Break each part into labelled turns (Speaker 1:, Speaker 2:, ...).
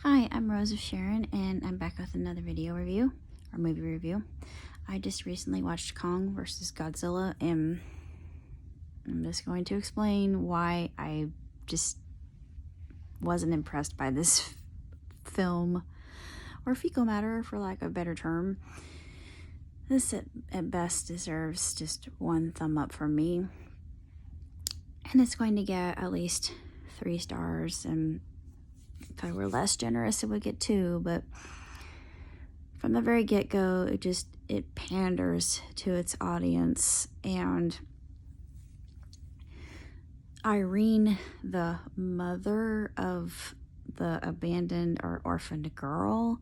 Speaker 1: Hi, I'm Rose of Sharon, and I'm back with another video review, or movie review. I just recently watched Kong vs. Godzilla, and I'm just going to explain why I just wasn't impressed by this film, or fecal matter, for lack of a better term. This at best deserves just one thumb up from me, and it's going to get at least 3 stars, and if I were less generous, it would get 2, but from the very get-go, it panders to its audience. And Irene, the mother of the abandoned or orphaned girl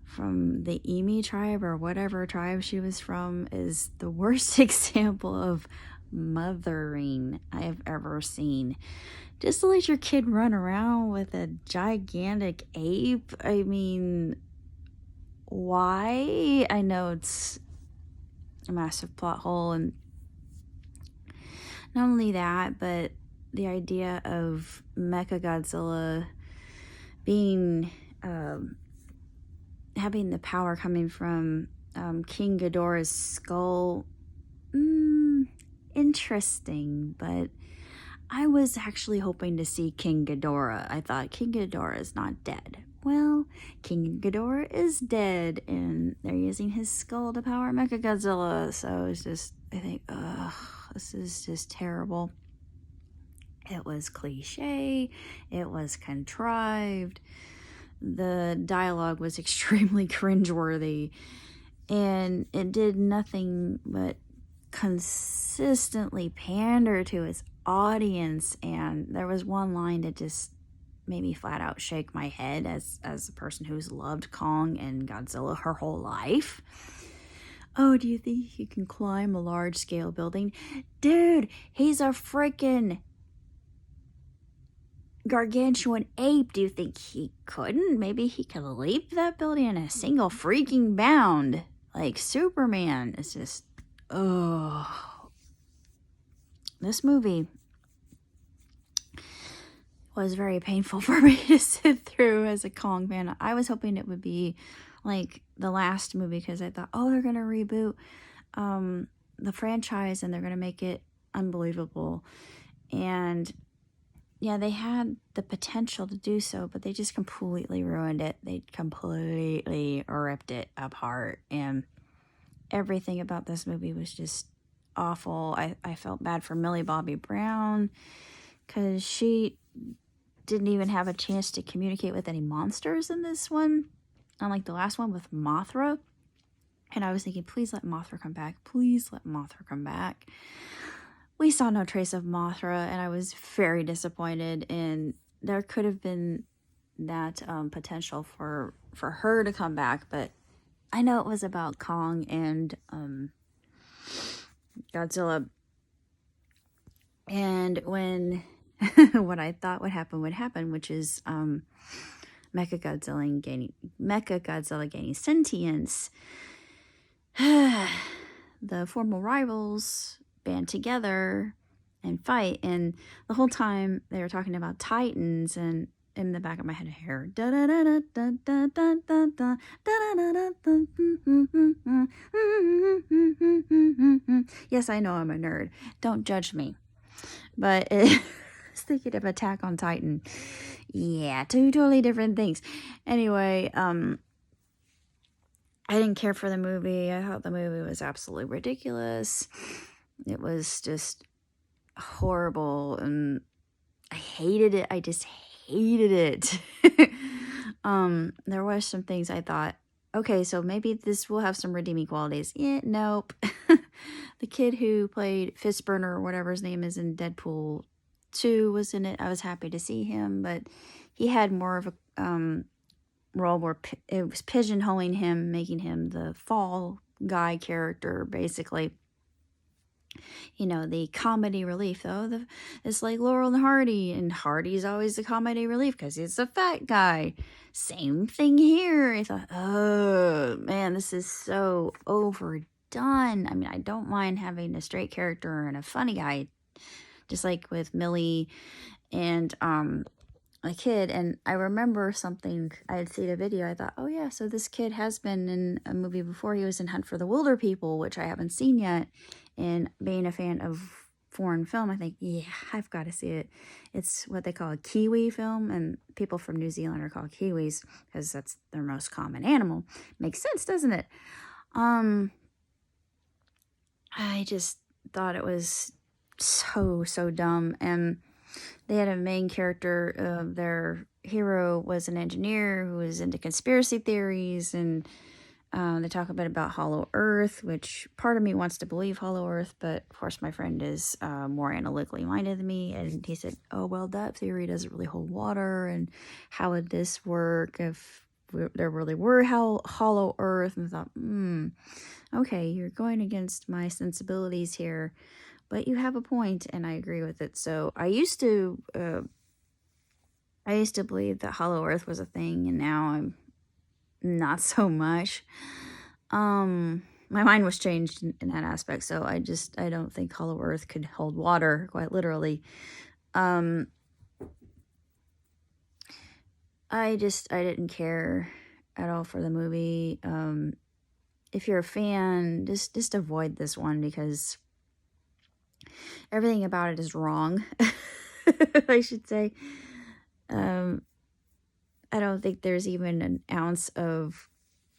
Speaker 1: from the Emi tribe, or whatever tribe she was from, is the worst example of mothering I have ever seen. Just to let your kid run around with a gigantic ape, I mean, why? I know it's a massive plot hole, and not only that, but the idea of Mechagodzilla being having the power coming from King Ghidorah's skull, interesting, but I was actually hoping to see King Ghidorah. I thought King Ghidorah is not dead. Well, King Ghidorah is dead, and they're using his skull to power Mechagodzilla. So it's just, I think, ugh, this is just terrible. It was cliche. It was contrived. The dialogue was extremely cringeworthy, and it did nothing but consistently pander to its audience. And there was one line that just made me flat out shake my head as a person who's loved Kong and Godzilla her whole life. Oh, do you think you can climb a large scale building? Dude, he's a freaking gargantuan ape. Do you think he couldn't? Maybe he could leap that building in a single freaking bound like Superman. It's just, oh, this movie was very painful for me to sit through as a Kong fan. I was hoping it would be like the last movie, because I thought, oh, they're going to reboot the franchise and they're going to make it unbelievable. And yeah, they had the potential to do so, but they just completely ruined it. They completely ripped it apart, and everything about this movie was just awful. I felt bad for Millie Bobby Brown, because she didn't even have a chance to communicate with any monsters in this one, unlike the last one with Mothra. And I was thinking, please let Mothra come back. Please let Mothra come back. We saw no trace of Mothra, and I was very disappointed. And there could have been that potential for her to come back, but I know it was about Kong and Godzilla. And when what I thought would happen, which is Mechagodzilla gaining sentience. The formal rivals band together and fight, and the whole time they were talking about Titans, and in the back of my head, I hear yes, I know I'm a nerd. Don't judge me. But I was thinking of Attack on Titan. Yeah, 2 totally different things. Anyway, I didn't care for the movie. I thought the movie was absolutely ridiculous. It was just horrible, and I hated it. I just hated it. There were some things I thought, okay, so maybe this will have some redeeming qualities. Yeah, nope. The kid who played Fistburner, or whatever his name is, in Deadpool 2 was in it. I was happy to see him, but he had more of a role where it was pigeonholing him, making him the fall guy character, basically. You know, the comedy relief, though. It's like Laurel and Hardy, and Hardy's always the comedy relief because he's a fat guy. Same thing here. I thought, oh, man, this is so overdone. I mean, I don't mind having a straight character and a funny guy, just like with Millie and a kid, and I remember something, I had seen a video, I thought, oh yeah, so this kid has been in a movie before. He was in Hunt for the Wilder People, which I haven't seen yet, and being a fan of foreign film, I think, yeah, I've got to see it. It's what they call a Kiwi film, and people from New Zealand are called Kiwis because that's their most common animal. Makes sense, doesn't it? I just thought it was so dumb. And they had a main character, their hero was an engineer who was into conspiracy theories, and they talk a bit about Hollow Earth, which part of me wants to believe Hollow Earth, but of course my friend is more analytically minded than me, and he said, oh, well, that theory doesn't really hold water, and how would this work if there really were Hollow Earth? And I thought, okay, you're going against my sensibilities here, but you have a point, and I agree with it. So I used to believe that Hollow Earth was a thing, and now I'm not so much. My mind was changed in that aspect, so I don't think Hollow Earth could hold water, quite literally. I didn't care at all for the movie. If you're a fan, just avoid this one, because everything about it is wrong. I should say. I don't think there's even an ounce of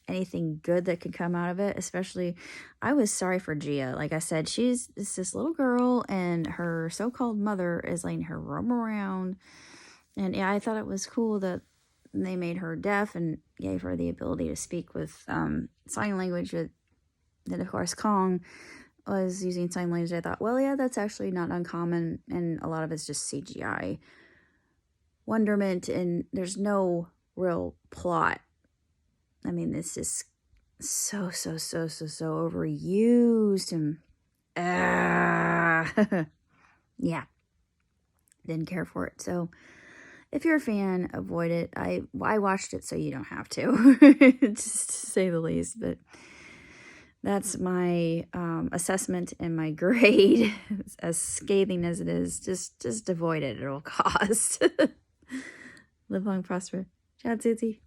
Speaker 1: anything good that could come out of it. Especially, I was sorry for Gia. Like I said, she's this little girl, and her so-called mother is letting her roam around. And yeah, I thought it was cool that they made her deaf and gave her the ability to speak with sign language. That of course Kong was using sign language. I thought, well, yeah, that's actually not uncommon, and a lot of it's just CGI wonderment, and there's no real plot. I mean, this is so overused, and yeah, didn't care for it. So if you're a fan, avoid it. I watched it so you don't have to, just to say the least. But that's my assessment and my grade. As scathing as it is, just avoid it at all costs. Live long, prosper. Ciao, Susie.